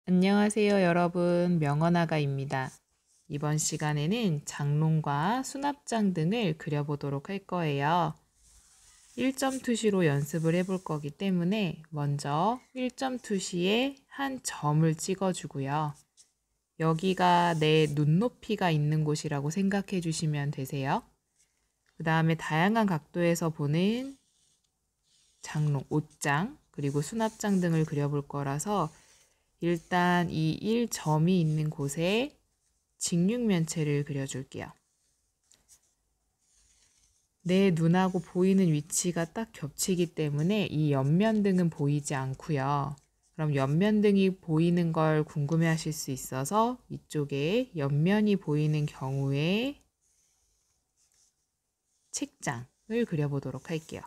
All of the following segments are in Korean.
안녕하세요, 여러분. 명언아가입니다. 이번 시간에는 장롱과 수납장 등을 그려보도록 할 거예요. 1점 투시로 연습을 해볼 거기 때문에 먼저 1점 투시에 한 점을 찍어주고요. 여기가 내 눈높이가 있는 곳이라고 생각해 주시면 되세요. 그 다음에 다양한 각도에서 보는 장롱, 옷장, 그리고 수납장 등을 그려볼 거라서 일단 이 1점이 있는 곳에 직육면체를 그려줄게요. 내 눈하고 보이는 위치가 딱 겹치기 때문에 이 옆면등은 보이지 않고요. 그럼 옆면등이 보이는 걸 궁금해 하실 수 있어서 이쪽에 옆면이 보이는 경우에 책장을 그려보도록 할게요.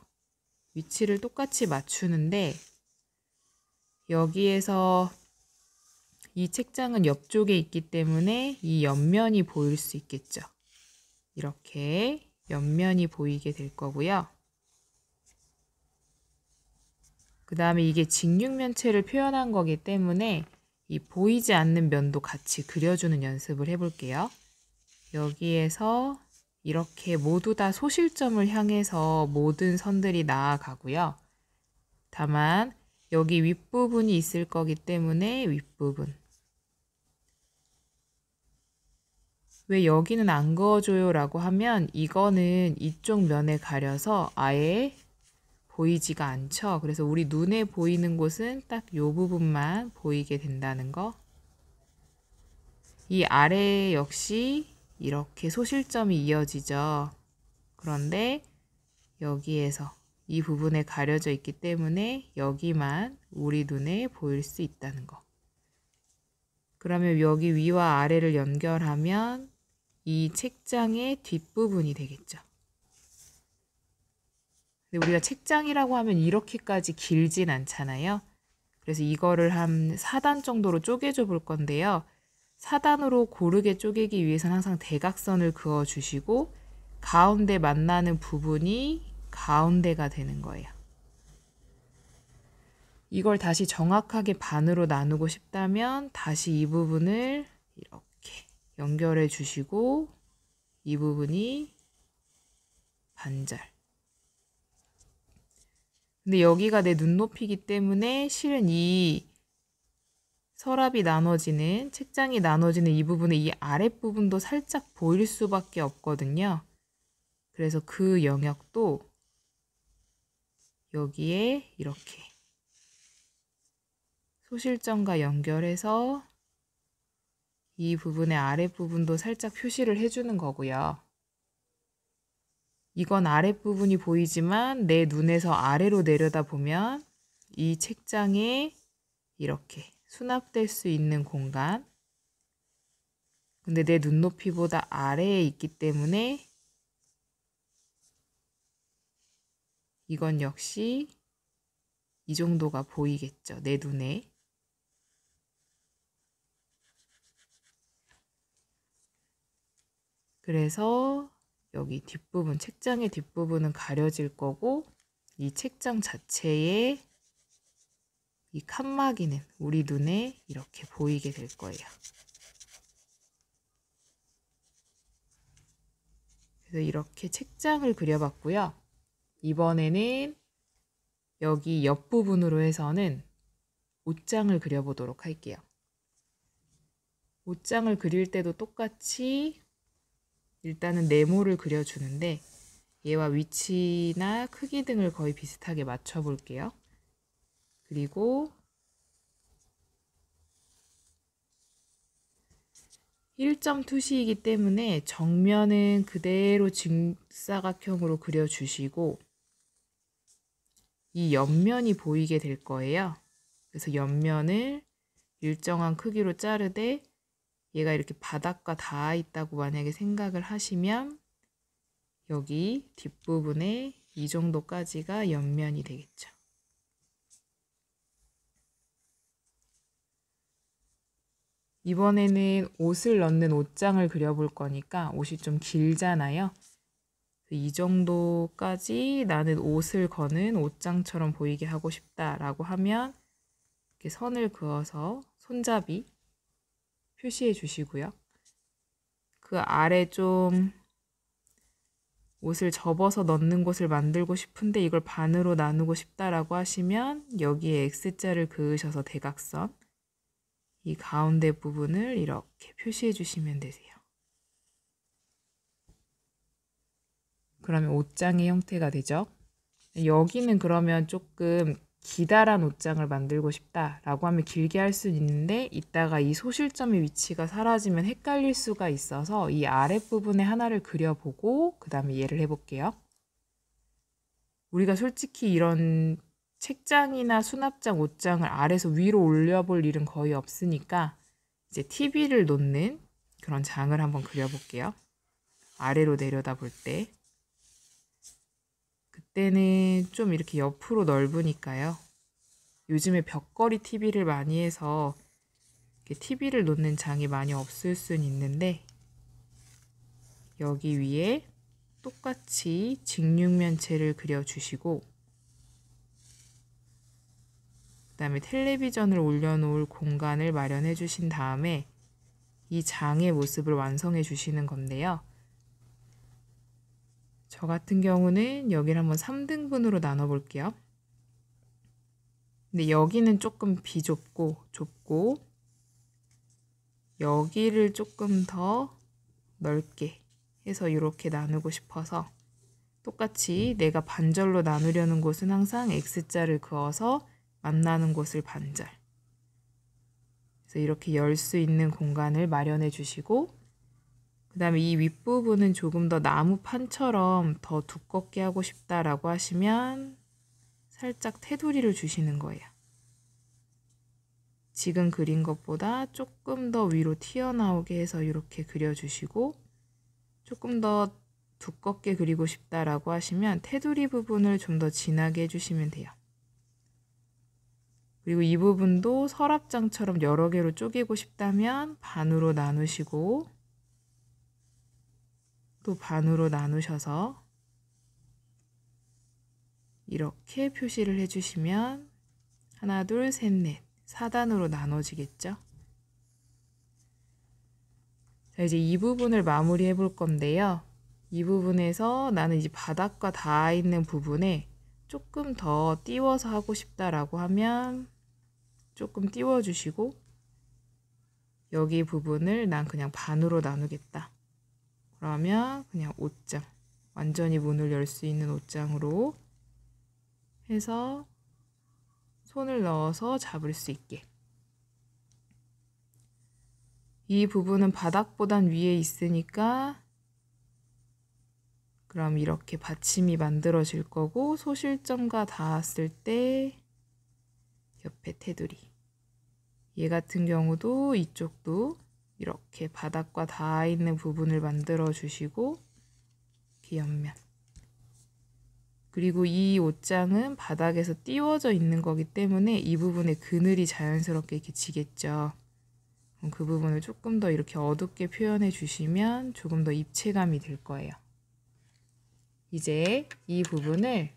위치를 똑같이 맞추는데 여기에서 이 책장은 옆쪽에 있기 때문에 이 옆면이 보일 수 있겠죠. 이렇게 옆면이 보이게 될 거고요. 그 다음에 이게 직육면체를 표현한 거기 때문에 이 보이지 않는 면도 같이 그려주는 연습을 해볼게요. 여기에서 이렇게 모두 다 소실점을 향해서 모든 선들이 나아가고요. 다만 여기 윗부분이 있을 거기 때문에 윗부분. 왜 여기는 안 그어줘요 라고 하면 이거는 이쪽 면에 가려서 아예 보이지가 않죠. 그래서 우리 눈에 보이는 곳은 딱 이 부분만 보이게 된다는 거. 이 아래 역시 이렇게 소실점이 이어지죠. 그런데 여기에서 이 부분에 가려져 있기 때문에 여기만 우리 눈에 보일 수 있다는 거. 그러면 여기 위와 아래를 연결하면 이 책장의 뒷부분이 되겠죠. 근데 우리가 책장이라고 하면 이렇게까지 길진 않잖아요. 그래서 이거를 한 4단 정도로 쪼개줘 볼 건데요. 4단으로 고르게 쪼개기 위해서는 항상 대각선을 그어 주시고 가운데 만나는 부분이 가운데가 되는 거예요. 이걸 다시 정확하게 반으로 나누고 싶다면 다시 이 부분을 이렇게 연결해 주시고 이 부분이 반절. 근데 여기가 내 눈높이기 때문에 실은 이 서랍이 나눠지는, 책장이 나눠지는 이 부분의 이 아랫부분도 살짝 보일 수밖에 없거든요. 그래서 그 영역도 여기에 이렇게 소실점과 연결해서 이 부분의 아랫부분도 살짝 표시를 해주는 거고요. 이건 아랫부분이 보이지만 내 눈에서 아래로 내려다 보면 이 책장에 이렇게 수납될 수 있는 공간. 근데 내 눈높이보다 아래에 있기 때문에 이건 역시 이 정도가 보이겠죠. 내 눈에. 그래서 여기 뒷부분, 책장의 뒷부분은 가려질 거고 이 책장 자체에 이 칸막이는 우리 눈에 이렇게 보이게 될 거예요. 그래서 이렇게 책장을 그려봤고요. 이번에는 여기 옆부분으로 해서는 옷장을 그려보도록 할게요. 옷장을 그릴 때도 똑같이 일단은 네모를 그려주는데 얘와 위치나 크기 등을 거의 비슷하게 맞춰 볼게요. 그리고 1점 투시이기 때문에 정면은 그대로 직사각형으로 그려주시고 이 옆면이 보이게 될 거예요. 그래서 옆면을 일정한 크기로 자르되 얘가 이렇게 바닥과 닿아 있다고 만약에 생각을 하시면 여기 뒷부분에 이 정도까지가 옆면이 되겠죠. 이번에는 옷을 넣는 옷장을 그려볼 거니까 옷이 좀 길잖아요. 이 정도까지 나는 옷을 거는 옷장처럼 보이게 하고 싶다라고 하면 이렇게 선을 그어서 손잡이 표시해 주시고요. 그 아래 좀 옷을 접어서 넣는 곳을 만들고 싶은데 이걸 반으로 나누고 싶다라고 하시면 여기에 X자를 그으셔서 대각선 이 가운데 부분을 이렇게 표시해 주시면 되세요. 그러면 옷장의 형태가 되죠. 여기는 그러면 조금 기다란 옷장을 만들고 싶다라고 하면 길게 할 수 있는데 이따가 이 소실점의 위치가 사라지면 헷갈릴 수가 있어서 이 아랫부분에 하나를 그려보고 그 다음에 얘를 해볼게요. 우리가 솔직히 이런 책장이나 수납장, 옷장을 아래서 위로 올려볼 일은 거의 없으니까 이제 TV를 놓는 그런 장을 한번 그려볼게요. 아래로 내려다 볼 때. 그때는 좀 이렇게 옆으로 넓으니까요. 요즘에 벽걸이 TV를 많이 해서 TV를 놓는 장이 많이 없을 수는 있는데 여기 위에 똑같이 직육면체를 그려주시고 그 다음에 텔레비전을 올려놓을 공간을 마련해 주신 다음에 이 장의 모습을 완성해 주시는 건데요. 저 같은 경우는 여기를 한번 3등분으로 나눠 볼게요. 근데 여기는 조금 비좁고 좁고 여기를 조금 더 넓게 해서 이렇게 나누고 싶어서 똑같이 내가 반절로 나누려는 곳은 항상 X자를 그어서 만나는 곳을 반절. 그래서 이렇게 열 수 있는 공간을 마련해 주시고 그 다음에 이 윗부분은 조금 더 나무판처럼 더 두껍게 하고 싶다라고 하시면 살짝 테두리를 주시는 거예요. 지금 그린 것보다 조금 더 위로 튀어나오게 해서 이렇게 그려주시고 조금 더 두껍게 그리고 싶다라고 하시면 테두리 부분을 좀 더 진하게 해주시면 돼요. 그리고 이 부분도 서랍장처럼 여러 개로 쪼개고 싶다면 반으로 나누시고 또 반으로 나누셔서 이렇게 표시를 해주시면 하나, 둘, 셋, 넷 4단으로 나눠지겠죠? 자, 이제 이 부분을 마무리해 볼 건데요. 이 부분에서 나는 이제 바닥과 닿아 있는 부분에 조금 더 띄워서 하고 싶다라고 하면 조금 띄워주시고 여기 부분을 난 그냥 반으로 나누겠다. 그러면 그냥 옷장, 완전히 문을 열 수 있는 옷장으로 해서 손을 넣어서 잡을 수 있게. 이 부분은 바닥보단 위에 있으니까 그럼 이렇게 받침이 만들어질 거고 소실점과 닿았을 때 옆에 테두리. 얘 같은 경우도 이쪽도 이렇게 바닥과 닿아 있는 부분을 만들어 주시고 이렇게 옆면. 그리고 이 옷장은 바닥에서 띄워져 있는 거기 때문에 이 부분에 그늘이 자연스럽게 이렇게 지겠죠. 그 부분을 조금 더 이렇게 어둡게 표현해 주시면 조금 더 입체감이 들 거예요. 이제 이 부분을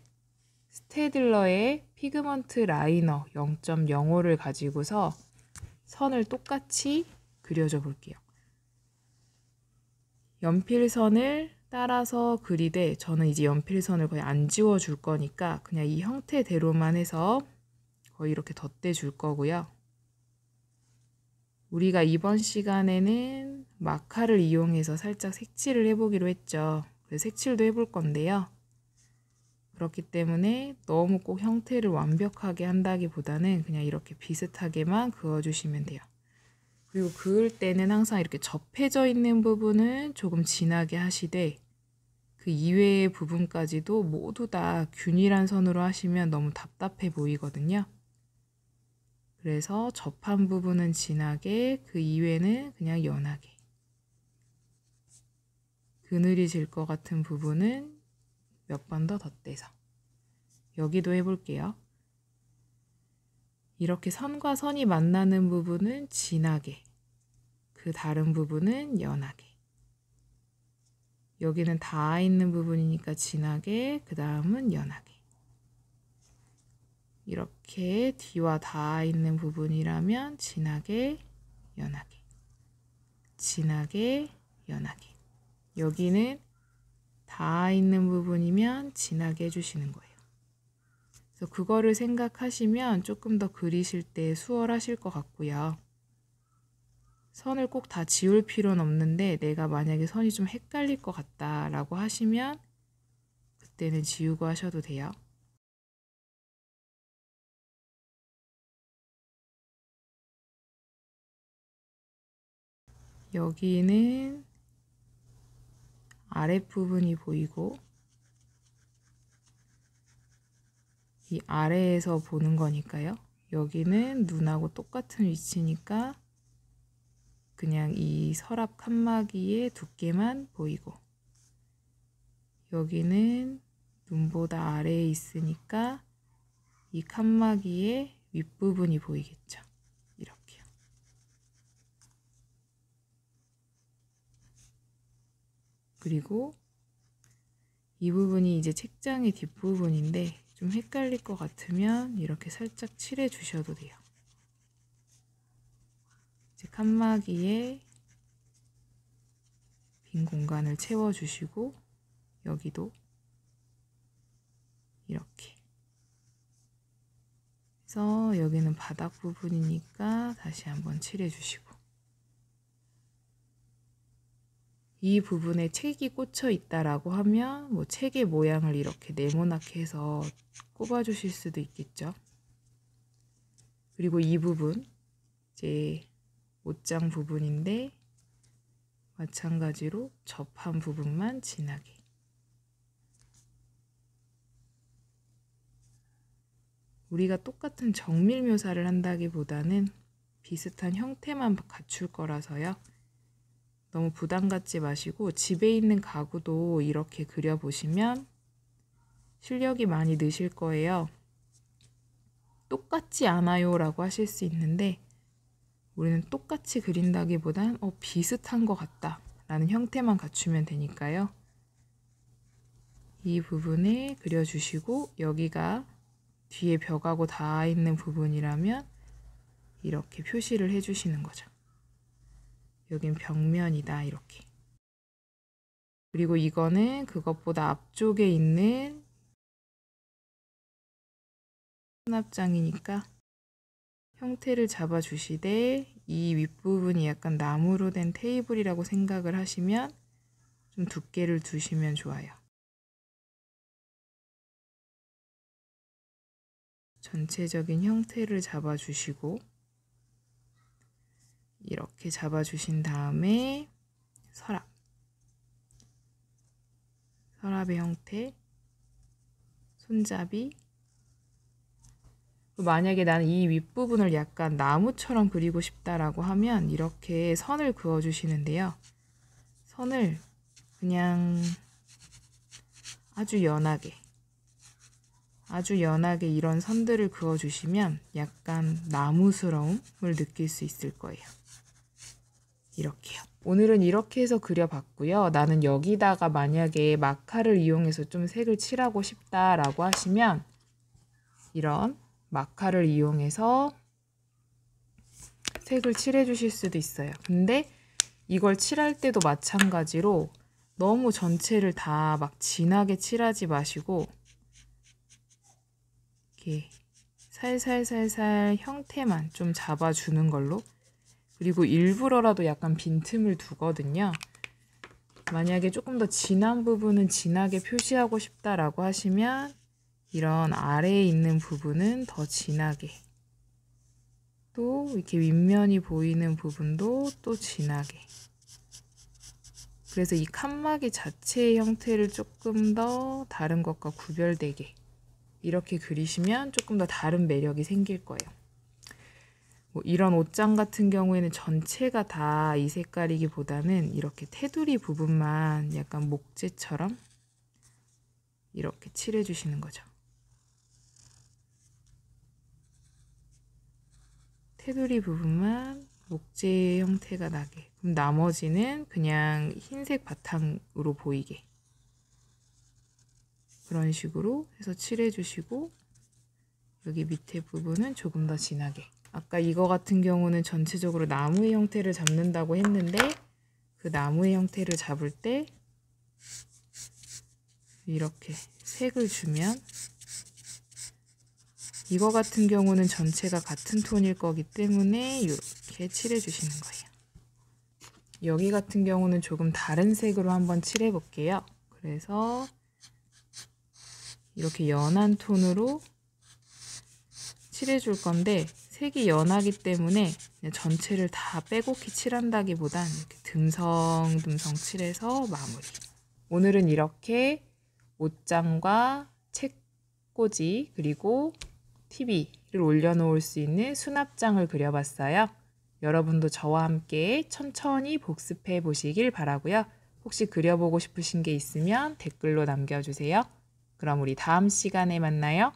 스테딜러의 피그먼트 라이너 0.05를 가지고서 선을 똑같이 그려줘 볼게요. 연필선을 따라서 그리되 저는 이제 연필선을 거의 안 지워 줄 거니까 그냥 이 형태대로만 해서 거의 이렇게 덧대 줄 거고요. 우리가 이번 시간에는 마카를 이용해서 살짝 색칠을 해보기로 했죠. 그래서 색칠도 해볼 건데요. 그렇기 때문에 너무 꼭 형태를 완벽하게 한다기보다는 그냥 이렇게 비슷하게만 그어주시면 돼요. 그리고 그을 때는 항상 이렇게 접해져 있는 부분은 조금 진하게 하시되 그 이외의 부분까지도 모두 다 균일한 선으로 하시면 너무 답답해 보이거든요. 그래서 접한 부분은 진하게, 그 이외는 그냥 연하게. 그늘이 질 것 같은 부분은 몇 번 더 덧대서. 여기도 해볼게요. 이렇게 선과 선이 만나는 부분은 진하게, 그 다른 부분은 연하게. 여기는 닿아 있는 부분이니까 진하게, 그 다음은 연하게. 이렇게 뒤와 닿아 있는 부분이라면 진하게, 연하게, 진하게, 연하게. 여기는 닿아 있는 부분이면 진하게 해주시는 거예요. 그래서 그거를 생각하시면 조금 더 그리실 때 수월하실 것 같고요. 선을 꼭 다 지울 필요는 없는데 내가 만약에 선이 좀 헷갈릴 것 같다라고 하시면 그때는 지우고 하셔도 돼요. 여기는 아랫부분이 보이고 이 아래에서 보는 거니까요. 여기는 눈하고 똑같은 위치니까 그냥 이 서랍 칸막이의 두께만 보이고 여기는 눈보다 아래에 있으니까 이 칸막이의 윗부분이 보이겠죠. 이렇게요. 그리고 이 부분이 이제 책장의 뒷부분인데 좀 헷갈릴 것 같으면 이렇게 살짝 칠해 주셔도 돼요. 이제 칸막이에 빈 공간을 채워 주시고 여기도 이렇게 그래서 여기는 바닥 부분이니까 다시 한번 칠해 주시고 이 부분에 책이 꽂혀 있다라고 하면 뭐 책의 모양을 이렇게 네모나게 해서 꼽아 주실 수도 있겠죠. 그리고 이 부분 이제 옷장 부분인데 마찬가지로 접한 부분만 진하게 우리가 똑같은 정밀 묘사를 한다기보다는 비슷한 형태만 갖출 거라서요. 너무 부담 갖지 마시고 집에 있는 가구도 이렇게 그려보시면 실력이 많이 느실 거예요. 똑같지 않아요 라고 하실 수 있는데 우리는 똑같이 그린다기보단 비슷한 것 같다 라는 형태만 갖추면 되니까요. 이 부분에 그려주시고 여기가 뒤에 벽하고 닿아 있는 부분이라면 이렇게 표시를 해주시는 거죠. 여긴 벽면이다 이렇게. 그리고 이거는 그것보다 앞쪽에 있는 수납장이니까 형태를 잡아주시되 이 윗부분이 약간 나무로 된 테이블이라고 생각을 하시면 좀 두께를 두시면 좋아요. 전체적인 형태를 잡아주시고 이렇게 잡아주신 다음에 서랍의 형태, 손잡이 만약에 나는 이 윗부분을 약간 나무처럼 그리고 싶다라고 하면 이렇게 선을 그어주시는데요. 선을 그냥 아주 연하게 이런 선들을 그어주시면 약간 나무스러움을 느낄 수 있을 거예요. 이렇게요. 오늘은 이렇게 해서 그려봤고요. 나는 여기다가 만약에 마카를 이용해서 좀 색을 칠하고 싶다라고 하시면 이런 마카를 이용해서 색을 칠해 주실 수도 있어요. 근데 이걸 칠할 때도 마찬가지로 너무 전체를 다 막 진하게 칠하지 마시고 이렇게 살살살살 형태만 좀 잡아주는 걸로 그리고 일부러라도 약간 빈틈을 두거든요. 만약에 조금 더 진한 부분은 진하게 표시하고 싶다라고 하시면 이런 아래에 있는 부분은 더 진하게 또 이렇게 윗면이 보이는 부분도 또 진하게 그래서 이 칸막이 자체의 형태를 조금 더 다른 것과 구별되게 이렇게 그리시면 조금 더 다른 매력이 생길 거예요. 뭐 이런 옷장 같은 경우에는 전체가 다 이 색깔이기보다는 이렇게 테두리 부분만 약간 목재처럼 이렇게 칠해 주시는 거죠. 테두리 부분만 목재 형태가 나게 그럼 나머지는 그냥 흰색 바탕으로 보이게 그런 식으로 해서 칠해 주시고 여기 밑에 부분은 조금 더 진하게. 아까 이거 같은 경우는 전체적으로 나무의 형태를 잡는다고 했는데 그 나무의 형태를 잡을 때 이렇게 색을 주면 이거 같은 경우는 전체가 같은 톤일 거기 때문에 이렇게 칠해 주시는 거예요. 여기 같은 경우는 조금 다른 색으로 한번 칠해 볼게요. 그래서 이렇게 연한 톤으로 칠해 줄 건데 색이 연하기 때문에 그냥 전체를 다 빼곡히 칠한다기보단 이렇게 듬성듬성 칠해서 마무리. 오늘은 이렇게 옷장과 책꽂이 그리고 TV를 올려놓을 수 있는 수납장을 그려봤어요. 여러분도 저와 함께 천천히 복습해 보시길 바라고요. 혹시 그려보고 싶으신 게 있으면 댓글로 남겨주세요. 그럼 우리 다음 시간에 만나요.